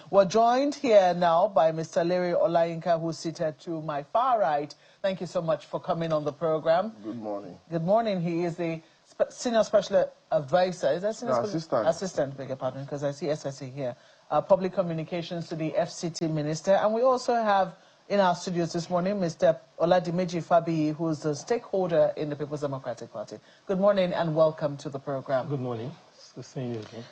We're joined here now by Mr. Larry Olayinka, who's seated to my far right. Thank you so much for coming on the program. Good morning. Good morning. He is the Senior Special Advisor. Is that Senior Assistant? Assistant, beg your pardon, because I see SSE here. Public Communications to the FCT Minister. And we also have in our studios this morning Mr. Oladimeji Fabiyi, who is a stakeholder in the People's Democratic Party. Good morning and welcome to the program. Good morning. It's good seeing you again.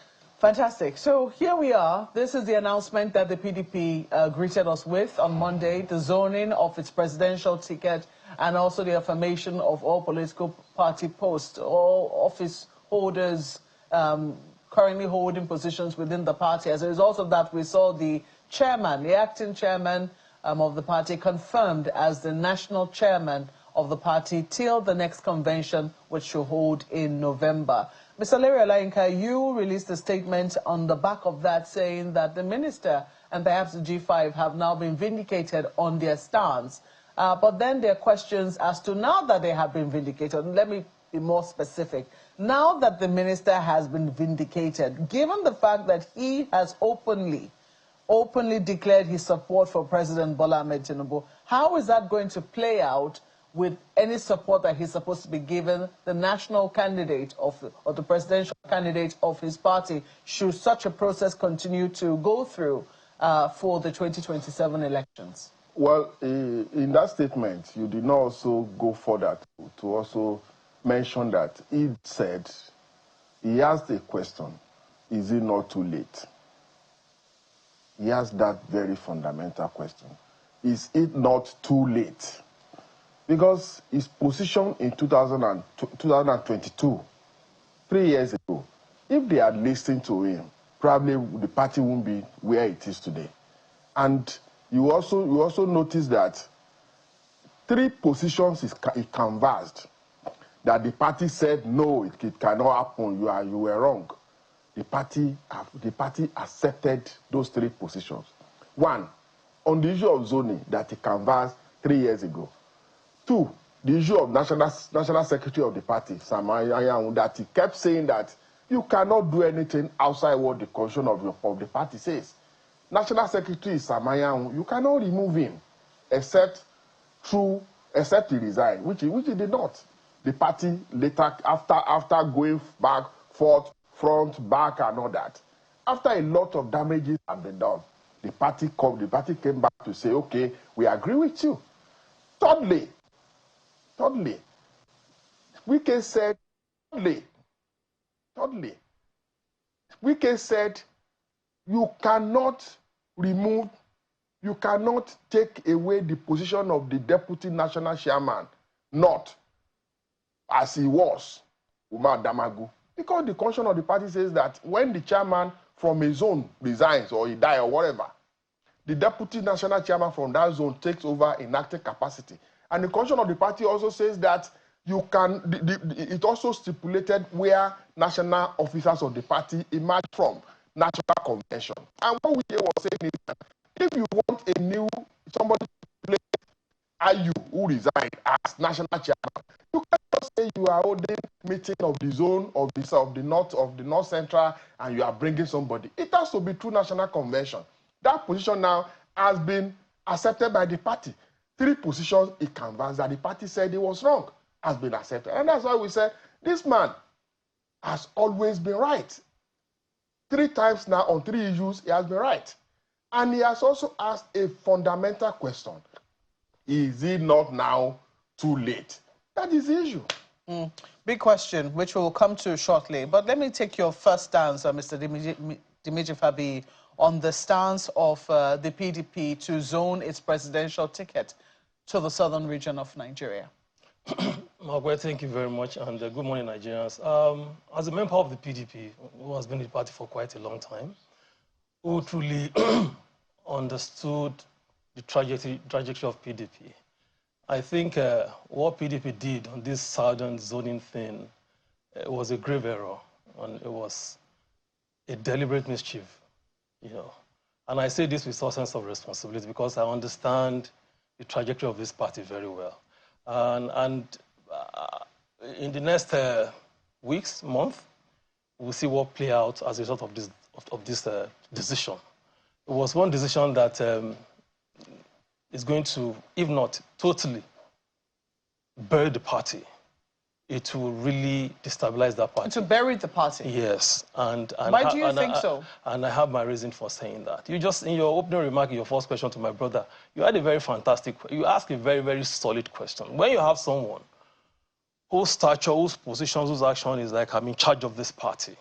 Fantastic. So here we are. This is the announcement that the PDP greeted us with on Monday, the zoning of its presidential ticket and also the affirmation of all political party posts, all office holders currently holding positions within the party. As a result of that, we saw the chairman, the acting chairman of the party confirmed as the national chairman of the party till the next convention, which should hold in November. Mr. Larry Olayinka, you released a statement on the back of that saying that the minister and perhaps the G5 have now been vindicated on their stance. But then there are questions as to now that they have been vindicated. Let me be more specific. Now that the minister has been vindicated, given the fact that he has openly declared his support for President Bola Ahmed Tinubu, how is that going to play out with any support that he's supposed to be given the national candidate or the presidential candidate of his party, should such a process continue to go through for the 2027 elections? Well, in that statement, you did not also go further to also mention that he said, he asked a question, is it not too late? He asked that very fundamental question. Is it not too late? Because his position in 2022, 3 years ago, if they had listened to him, probably the party wouldn't be where it is today. And you also notice that 3 positions he canvassed, that the party said, no, it cannot happen, you were wrong. The party accepted those 3 positions. 1, on the issue of zoning that he canvassed 3 years ago. 2, the issue of national secretary of the party, Samayawu, that he kept saying that you cannot do anything outside what the constitution of the party says. National secretary is Samayawu, you cannot remove him except he resigned, which he did not. The party later, after going back, forth, front, back, and all that, after a lot of damages have been done, the party came back to say, okay, we agree with you. Thirdly, Wike said, you cannot take away the position of the deputy national chairman, not as he was, Umar Damagu. Because the constitution of the party says that when the chairman from a zone resigns or he dies or whatever, the deputy national chairman from that zone takes over in active capacity. And the constitution of the party also says that you can, it also stipulated where national officers of the party emerge from, national convention. And what we was saying is that if you want somebody to play IU who resigned as national chairman, you cannot say you are holding meeting of the zone of the north central and you are bringing somebody. It has to be through national convention. That position now has been accepted by the party. 3 positions he canvassed that the party said he was wrong has been accepted. And that's why we said this man has always been right. 3 times now on 3 issues, he has been right. And he has also asked a fundamental question. Is it not now too late? That is the issue. Big question, which we'll come to shortly. But let me take your first stance, Mr. Dimeji Fabiyi, on the stance of the PDP to zone its presidential ticket to the southern region of Nigeria. Margaret, thank you very much, and good morning, Nigerians. As a member of the PDP, who has been in the party for quite a long time, who truly understood the trajectory of PDP, I think what PDP did on this southern zoning thing was a grave error, and it was a deliberate mischief, And I say this with some sense of responsibility because I understand the trajectory of this party very well. And in the next weeks, month, we'll see what play out as a result of this decision. It was one decision that is going to, if not totally, bury the party. It will really destabilize that party. To bury the party? Yes. And why do you think so? And I have my reason for saying that. You just, in your opening remark, your first question to my brother, you had a very fantastic, you asked a very, very solid question. When you have someone whose stature, whose positions, whose action is like, I'm in charge of this party,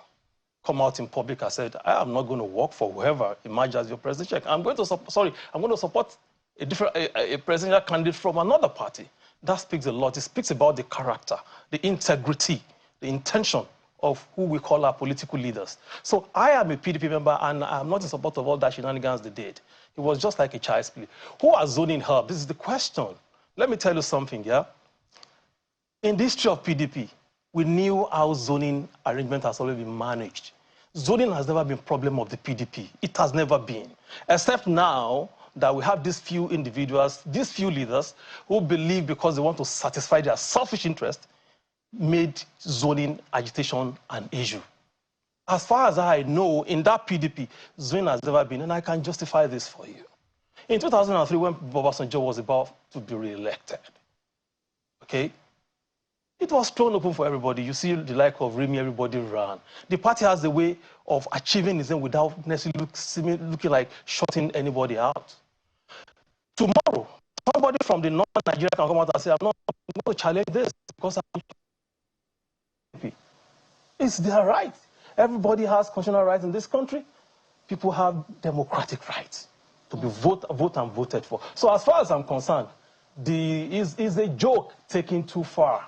come out in public and said, I am not going to work for whoever emerges as your presidential. I'm going to support a presidential candidate from another party. That speaks a lot. It speaks about the character, the integrity, the intention of who we call our political leaders. So I am a PDP member, and I'm not in support of all that shenanigans they did. It was just like a child's play. Who are zoning help? This is the question. Let me tell you something, yeah? In the history of PDP, we knew how zoning arrangement has always been managed. Zoning has never been a problem of the PDP. It has never been. Except now that we have these few individuals, these few leaders who believe because they want to satisfy their selfish interest, made zoning agitation an issue. As far as I know, in that PDP, zoning has never been, and I can justify this for you. In 2003, when Obasanjo was about to be re-elected, okay, it was thrown open for everybody. You see the like of Remy, everybody ran. The party has a way of achieving its aim without necessarily looking like shutting anybody out. Tomorrow, somebody from the northern Nigeria can come out and say, I'm not going to challenge this because I'm... It's their right. Everybody has constitutional rights in this country. People have democratic rights to be voted and voted for. So as far as I'm concerned, is a joke taken too far.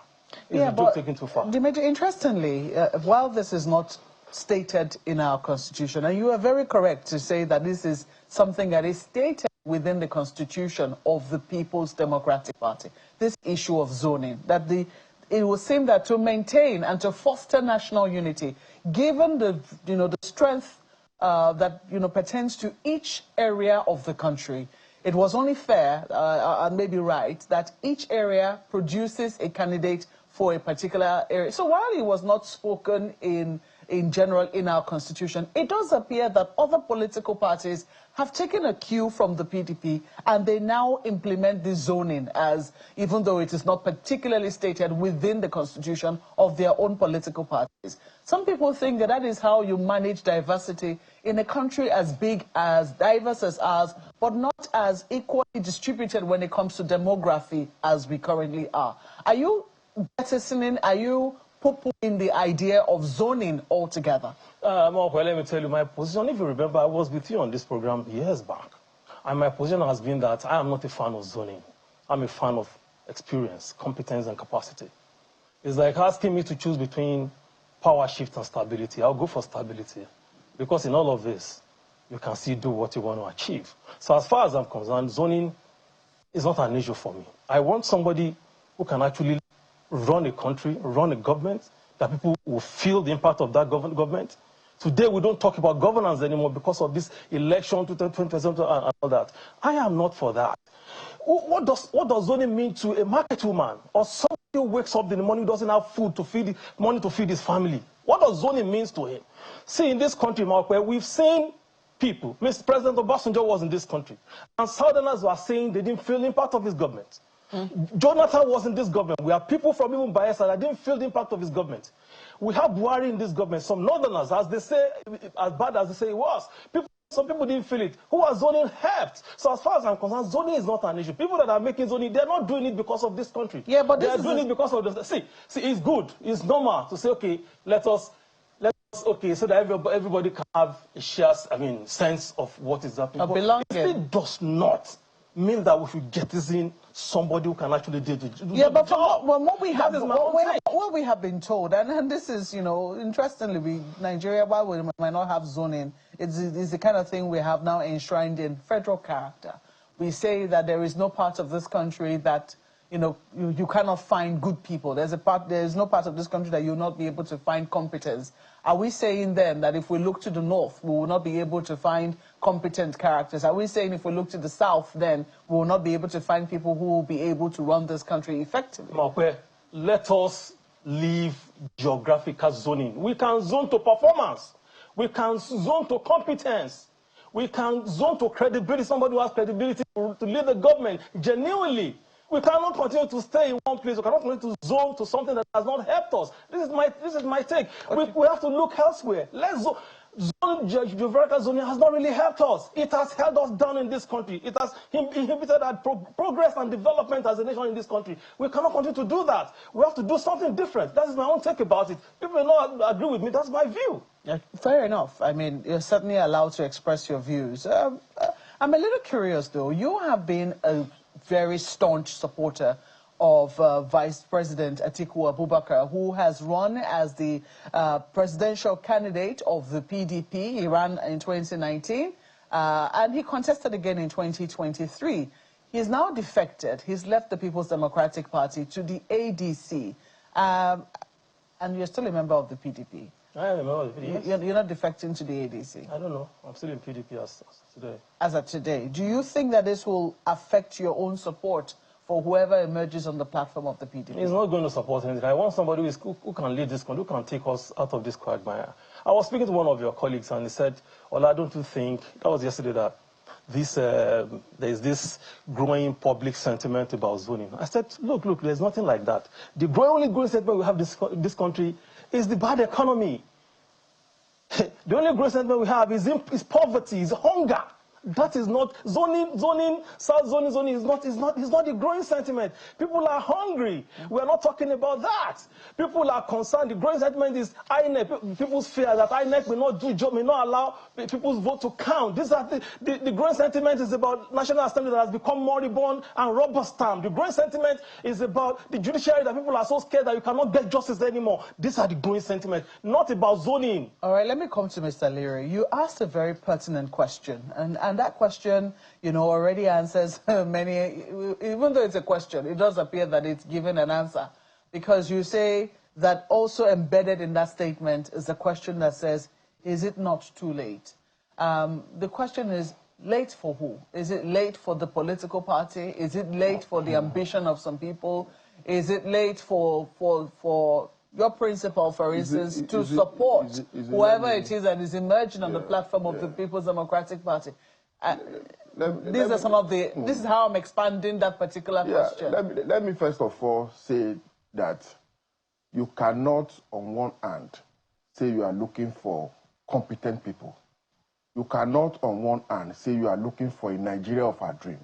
Dimitri, interestingly, while this is not stated in our constitution, and you are very correct to say that this is something that is stated within the constitution of the People's Democratic Party, this issue of zoning, that it would seem that to maintain and to foster national unity, given the strength that pertains to each area of the country, it was only fair and maybe right that each area produces a candidate for a particular area. So while it was not spoken in general in our constitution, it does appear that other political parties have taken a cue from the PDP and they now implement the zoning as, even though it is not particularly stated within the constitution of their own political parties. Some people think that that is how you manage diversity in a country as big, as diverse as ours, but not as equally distributed when it comes to demography as we currently are. Are you jettisoning, are you in the idea of zoning altogether? Well, let me tell you my position. If you remember, I was with you on this program years back. And my position has been that I am not a fan of zoning. I'm a fan of experience, competence, and capacity. It's like asking me to choose between power shift and stability. I'll go for stability. Because in all of this, you can still do what you want to achieve. So as far as I'm concerned, zoning is not an issue for me. I want somebody who can actually run a country, run a government, that people will feel the impact of that government. Today, we don't talk about governance anymore because of this election, 2020, and all that. I am not for that. What does zoning mean to a market woman or somebody who wakes up in the morning who doesn't have food to feed, money to feed his family? What does zoning mean to him? See, in this country, Mark, where we've seen people, Mr. President Obasanjo was in this country, and Southerners were saying they didn't feel the impact of his government. Jonathan was in this government. We have people from even Bayelsa that didn't feel the impact of his government. We have Buhari in this government. Some Northerners, as they say, as bad as they say it was, some people didn't feel it. Who are zoning helped? So as far as I'm concerned, zoning is not an issue. People that are making zoning, they're not doing it because of this country. Yeah, but they're doing it because of this. See, it's good. It's normal to say, okay, so that everybody can have a shared, sense of what is happening. It does not mean that we should get this in somebody who can actually do the job. Yeah, but what we have been told, and this is, interestingly, Nigeria, while we might not have zoning, it's the kind of thing we have now enshrined in federal character. We say that there is no part of this country that, you cannot find good people. There is no part of this country that you'll not be able to find competence. Are we saying then that if we look to the north, we will not be able to find competent characters? Are we saying if we look to the south, then we will not be able to find people who will be able to run this country effectively? Mokwe, let us leave geographical zoning. We can zone to performance. We can zone to competence. We can zone to credibility, somebody who has credibility to lead the government genuinely. We cannot continue to stay in one place. We cannot continue to zone to something that has not helped us. This is my take. Okay. We have to look elsewhere. Let's zone. Geographical zoning has not really helped us. It has held us down in this country. It has inhibited our progress and development as a nation in this country. We cannot continue to do that. We have to do something different. That is my own take about it. People may not agree with me. That's my view. Yeah, fair enough. I mean, you're certainly allowed to express your views. I'm a little curious, though. You have been a very staunch supporter of Vice President Atiku Abubakar, who has run as the presidential candidate of the PDP. He ran in 2019, and he contested again in 2023. He's now defected. He's left the People's Democratic Party to the ADC, and you're still a member of the PDP. I am a member of the PDP. You're not defecting to the ADC? I don't know. I'm still in PDP as today. As of today. Do you think that this will affect your own support for whoever emerges on the platform of the PDP? He's not going to support anything. I want somebody who can lead this country, who can take us out of this quagmire. I was speaking to one of your colleagues, and he said, Ola, don't you think, that was yesterday, that there's this growing public sentiment about zoning. I said, look, there's nothing like that. The only growing sentiment we have in this country is the bad economy. The only growing sentiment we have is poverty, is hunger. That is not zoning. South zoning is not the growing sentiment. People are hungry. We are not talking about that. People are concerned. The growing sentiment is INEC. People's fear that INEC may not do job, may not allow people's vote to count. These are the growing sentiment is about National Assembly that has become moribund and rubber stamped. The growing sentiment is about the judiciary, that people are so scared that you cannot get justice anymore. These are the growing sentiment, not about zoning. All right, let me come to Mr. Leary. You asked a very pertinent question, and that question, you know, already answers many. Even though it's a question, it does appear that it's given an answer, because you say that also embedded in that statement is a question that says, is it not too late? The question is, late for who? Is it late for the political party? Is it late for the ambition of some people? Is it late for your principle, for instance, to support whoever it is that is emerging on the platform of the People's Democratic Party? This is how I'm expanding that particular question. Let me first of all say that you cannot, on one hand, say you are looking for competent people. You cannot, on one hand, say you are looking for a Nigeria of our dream.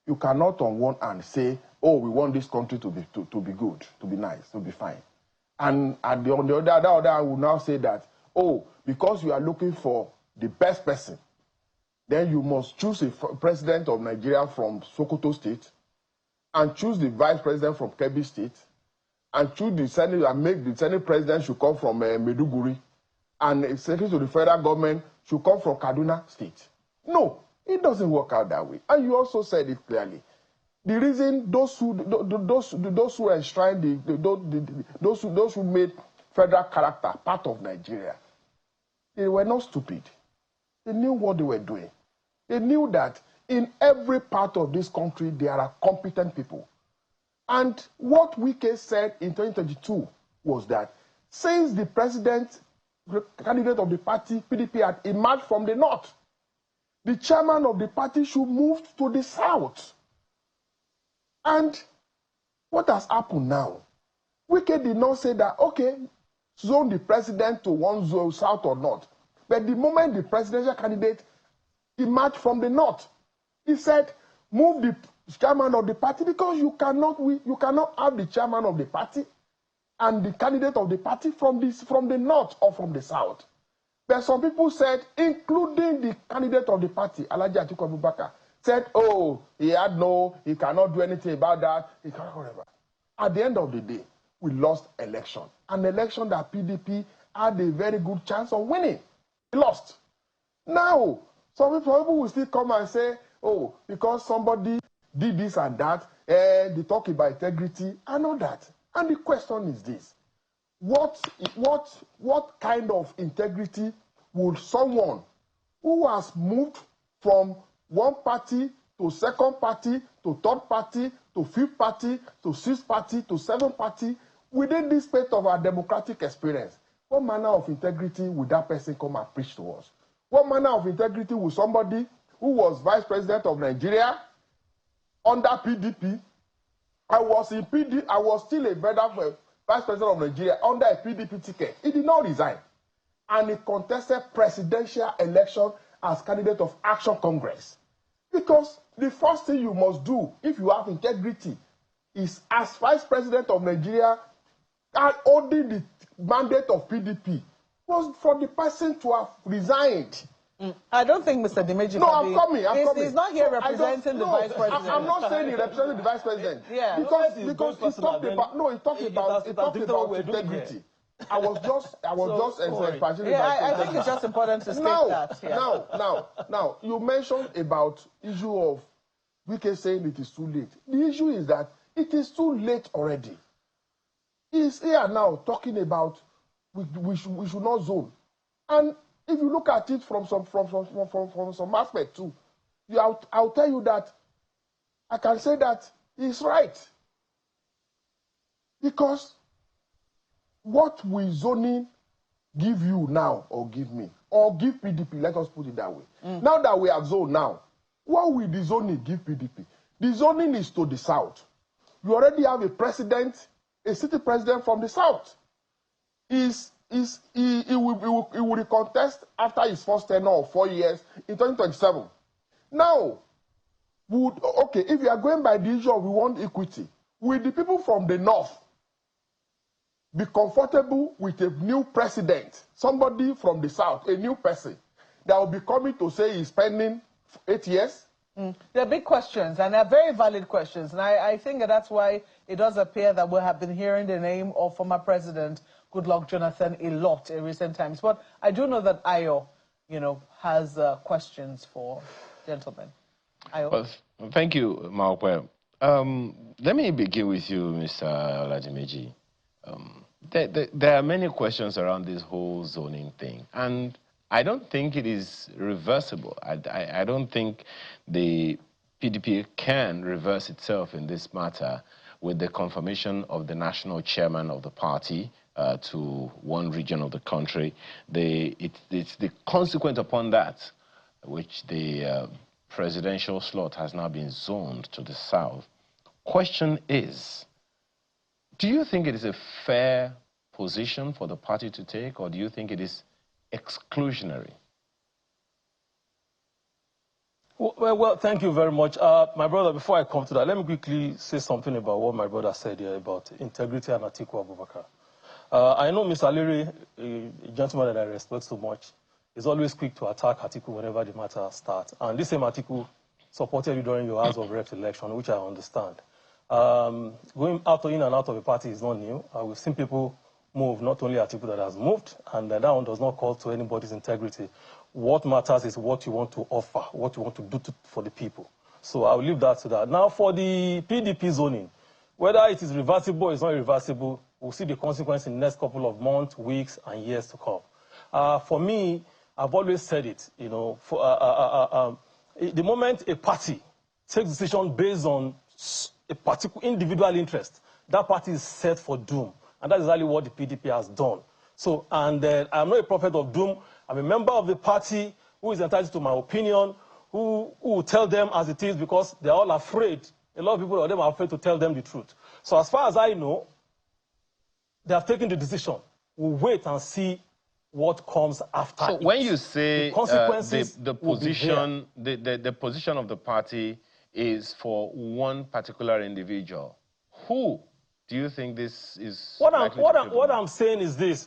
You cannot, on one hand, say, oh, we want this country to be good, to be nice, to be fine. And on the other, I will now say that, oh, because you are looking for the best person, then you must choose a president of Nigeria from Sokoto State, and choose the vice president from Kebbi State, and choose the Senate, and make the Senate president should come from Maiduguri, and the secretary to the federal government should come from Kaduna State. No, it doesn't work out that way. And you also said it clearly. The reason those who enshrined those who made federal character part of Nigeria, they were not stupid. They knew what they were doing. They knew that in every part of this country, there are competent people. And what Wike said in 2022 was that since the candidate of the party, PDP, had emerged from the north, the chairman of the party should move to the south. And what has happened now? Wike did not say that, okay, zone the president to one zone, south or north. But the moment the presidential candidate emerged from the north, he said, move the chairman of the party, because you cannot have the chairman of the party and the candidate of the party from the north or from the south. But some people said, including the candidate of the party, Alhaji Atiku Abubakar, said, oh, he cannot do anything about that, he cannot whatever. At the end of the day, we lost election. An election that PDP had a very good chance of winning. We lost. Now, some people will still come and say, oh, because somebody did this and that, they talk about integrity and all that. And the question is this: what kind of integrity would someone who has moved from one party to second party to third party to fifth party to sixth party to seventh party within this space of our democratic experience, what manner of integrity would that person come and preach to us? What manner of integrity will somebody who was vice president of Nigeria under PDP? I was still a vice president of Nigeria under a PDP ticket. He did not resign. And he contested presidential election as candidate of Action Congress. Because the first thing you must do if you have integrity is, as vice president of Nigeria and holding the mandate of PDP, was for the person to have resigned. I don't think Mr. Dimeji. No, I'm coming. He's not here representing the vice president. I'm not saying he represented the vice president. Yeah. Because he talked about integrity. I was just emphasizing. I think it's just important to state that. Yeah. Now, you mentioned about issue of Wike saying it is too late. The issue is that it is too late already. He's here now talking about we should not zone. And if you look at it from some aspect too, I'll tell you that I can say that he's right. Because what will zoning give you now, or give me, or give PDP, let us put it that way. Now that we have zoned now, what will the zoning give PDP? The zoning is to the south. You already have a president, a city president from the south. He will contest after his first tenure of 4 years in 2027. Now, if you are going by the issue of we want equity, will the people from the north be comfortable with a new president, somebody from the south, a new person, that will be coming to say he's spending 8 years? There are big questions, and they're very valid questions. And I think that's why it does appear that we have been hearing the name of former President Goodluck Jonathan a lot in recent times. But I do know that Ayo, has questions for gentlemen. Ayo. Well, thank you, Maokwe. Let me begin with you, Mr. Oladimeji. There are many questions around this whole zoning thing, and I don't think it is reversible. I don't think the PDP can reverse itself in this matter with the confirmation of the national chairman of the party to one region of the country. It's the consequence upon that, which the presidential slot has now been zoned to the south. Question is, do you think it is a fair position for the party to take, or do you think it is exclusionary? Well, thank you very much. My brother, before I come to that, let me quickly say something about what my brother said here about integrity and Atiku Abubakar. I know Mr. Aliri, a gentleman that I respect so much, is always quick to attack Atiku whenever the matter starts. And this same Atiku supported you during your House of Reps election, which I understand. Going in and out of the party is not new. We've seen people move, not only Atiku that has moved, and that one does not call to anybody's integrity. What matters is what you want to offer, what you want to do for the people. So I'll leave that to that. Now, for the PDP zoning, whether it is reversible or it's not reversible, we'll see the consequence in the next couple of months, weeks, and years to come. For me, I've always said it, the moment a party takes decision based on a particular individual interest, that party is set for doom. And that's exactly what the PDP has done. So, and I'm not a prophet of doom. I'm a member of the party who is entitled to my opinion, who will tell them as it is, because they're all afraid. A lot of people of them are afraid to tell them the truth. So as far as I know, they have taken the decision. We'll wait and see what comes after. So when you say the position of the party is for one particular individual, who do you think this is? What I'm saying is this.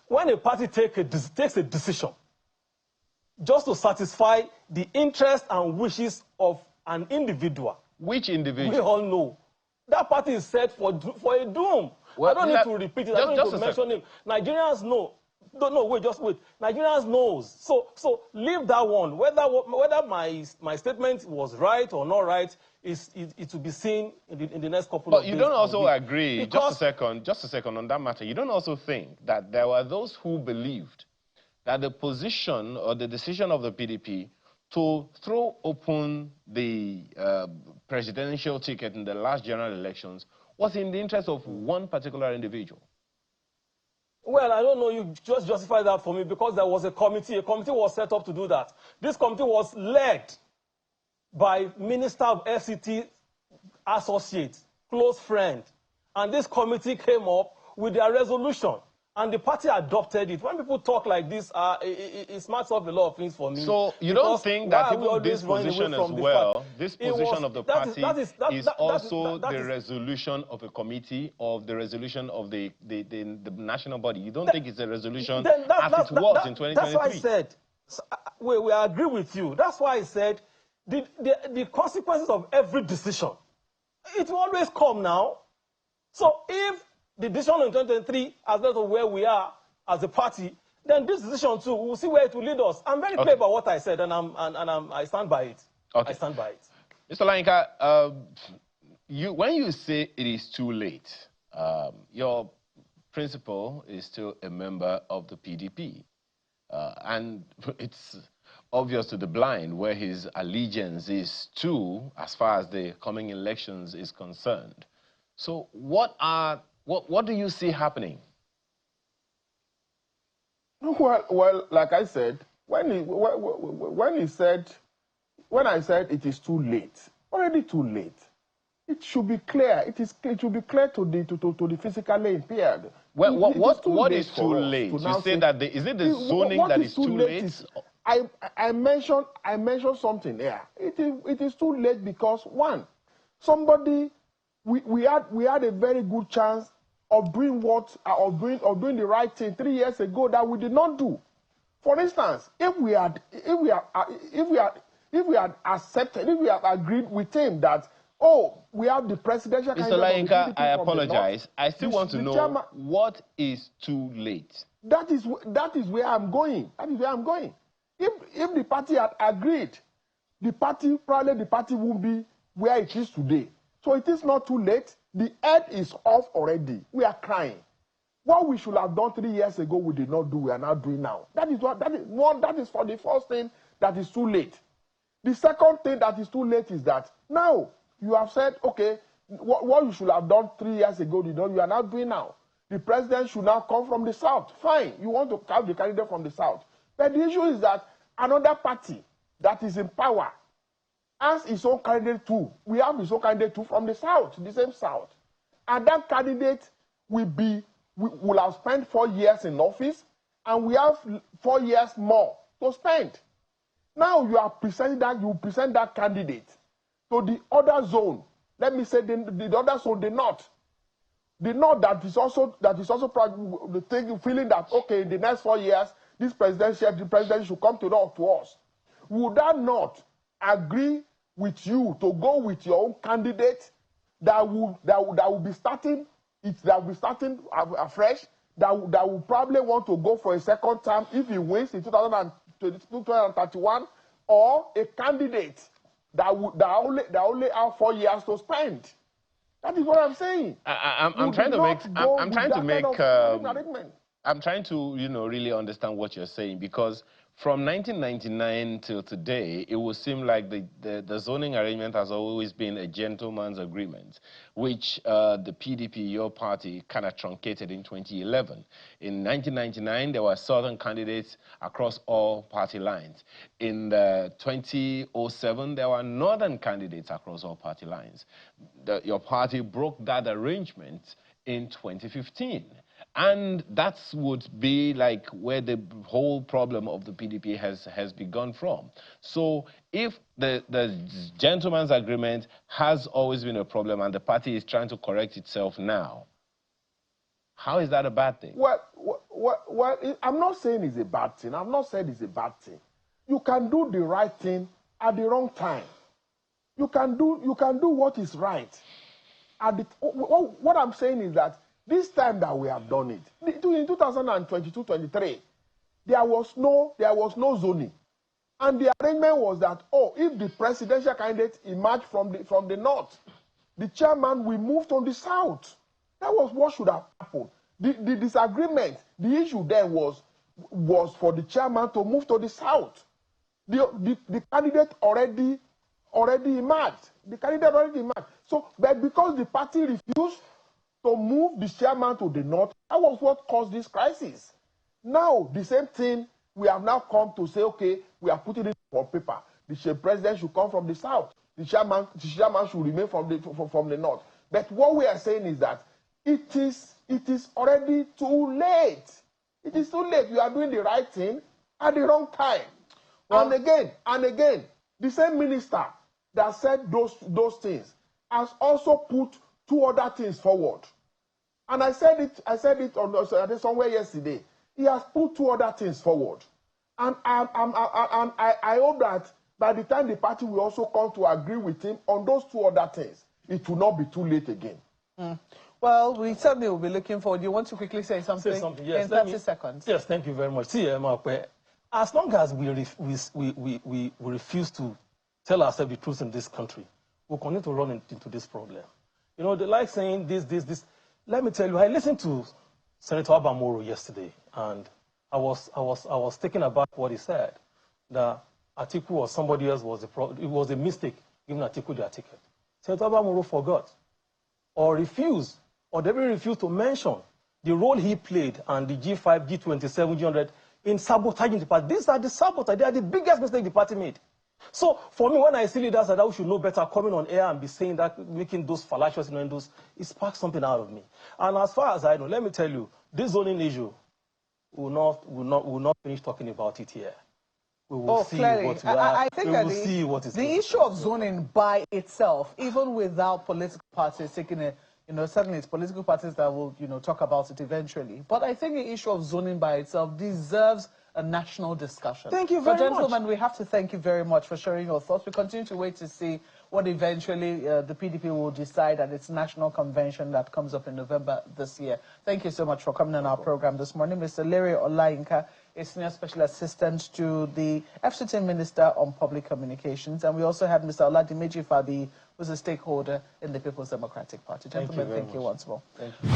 When a party takes a decision just to satisfy the interest and wishes of an individual. Which individual? We all know. That party is set for a doom. Well, I don't need to repeat it. I don't need to mention him. Nigerians know. No, wait, just wait. Nigerians knows. So leave that one. Whether my statement was right or not right, it will be seen in the next couple of days. But you don't also agree, just a second on that matter, you don't also think that there were those who believed that the position or the decision of the PDP to throw open the presidential ticket in the last general elections was in the interest of one particular individual? Well, I don't know. You just justify that for me because there was a committee. A committee was set up to do that. This committee was led by Minister of FCT associate, close friend. And this committee came up with their resolution. And the party adopted it. When people talk like this, it smacks up a lot of things for me. So you don't think that even this position as well, this position of the party is also the resolution of a committee, of the resolution of the national body? You don't think it's a resolution as it was in 2023? That's why I said, we agree with you. That's why I said the consequences of every decision, it will always come now. So if the decision in 2023 has led to where we are as a party, then this decision too, we'll see where it will lead us. I'm very clear about what I said, and I stand by it. Okay. I stand by it. Mr. Lainka, when you say it is too late, your principal is still a member of the PDP. And it's obvious to the blind where his allegiance is to, as far as the coming elections is concerned. So what do you see happening? Well, like I said, when I said it is too late, already too late. It should be clear. It should be clear to the physically impaired. Well, what is too late? You say that is it the zoning that is too late? I mentioned something there. It is too late because one, we had a very good chance of doing doing the right thing 3 years ago that we did not do. For instance, if we had accepted, if we had agreed with him that, oh, we have the presidential candidate. Mr. Lainka, I apologize. I still want to know what is too late. That is where I'm going. That is where I'm going. If the party had agreed, probably the party won't be where it is today. So it is not too late. The head is off already. We are crying. What we should have done 3 years ago, we did not do. We are not doing now. That is for the first thing that is too late. The second thing that is too late is that now you have said, okay, what you should have done 3 years ago, you are not doing now. The president should now come from the south. Fine, you want to have the candidate from the south. But the issue is that another party that is in power has its own candidate too. We have his own candidate too from the south, the same south. And that candidate will have spent 4 years in office, and we have 4 years more to spend. Now you are presenting that, you present that candidate to the other zone. Let me say the other zone, the north. The north that is also the thing, feeling that, okay, in the next 4 years, the president should come to us. Would that not agree with you to go with your own candidate that will be starting afresh, that will probably want to go for a second term if he wins in 2031, or a candidate that only have 4 years to spend? That is what I'm saying. I'm trying to really understand what you're saying, because from 1999 till today, it would seem like the zoning arrangement has always been a gentleman's agreement, which the PDP, your party, kind of truncated in 2011. In 1999, there were southern candidates across all party lines. In 2007, there were northern candidates across all party lines. Your party broke that arrangement in 2015. And that would be like where the whole problem of the PDP has begun from. So if the gentleman's agreement has always been a problem and the party is trying to correct itself now, how is that a bad thing? Well, I'm not saying it's a bad thing. I've not said it's a bad thing. You can do the right thing at the wrong time. You can do what is right. What I'm saying is that this time that we have done it, in 2022-23, there was no zoning. And the arrangement was that, oh, if the presidential candidate emerged from the north, the chairman will move to the south. That was what should have happened. The disagreement, the issue there was for the chairman to move to the south. The candidate already emerged. The candidate already emerged. So, but because the party refused to move the chairman to the north. That was what caused this crisis. Now, the same thing, we have now come to say, okay, we are putting it on paper. The president should come from the south. The chairman should remain from the north. But what we are saying is that it is already too late. It is too late. You are doing the right thing at the wrong time. Well, and again, the same minister that said those things has also put 2 other things forward. And I said it on somewhere yesterday. He has put 2 other things forward. And I hope that by the time the party will also come to agree with him on those 2 other things, it will not be too late again. Well, we certainly will be looking forward. You want to quickly say something? Yes, in 30 seconds. Yes, thank you very much. See, as long as we refuse to tell ourselves the truth in this country, we'll continue to run into this problem. You know, they like saying this. Let me tell you, I listened to Senator Abamoro yesterday, and I was taken aback what he said, that Atiku or somebody else was it was a mistake giving Atiku the ticket. Senator Abamoro forgot, or refused, or they refused to mention the role he played and the G5, G27, G100 in sabotaging the party. These are the saboteurs. They are the biggest mistake the party made. So for me, when I see leaders that we should know better coming on air and be saying that, making those fallacious innuendos, it sparks something out of me. And as far as I know, let me tell you, this zoning issue will not finish talking about it here. We will see clearly. what we are. I think that the issue of zoning by itself, even without political parties taking a, certainly it's political parties that will, talk about it eventually. But I think the issue of zoning by itself deserves a national discussion. Thank you very much. Gentlemen, we have to thank you very much for sharing your thoughts. We continue to wait to see what eventually the PDP will decide at its national convention that comes up in November this year. Thank you so much for coming on our program this morning. Mr. Larry Olayinka, a senior special assistant to the FCT Minister on Public Communications. And we also have Mr. Oladimeji Fabi, who's a stakeholder in the People's Democratic Party. Gentlemen, thank you once more. Thank you.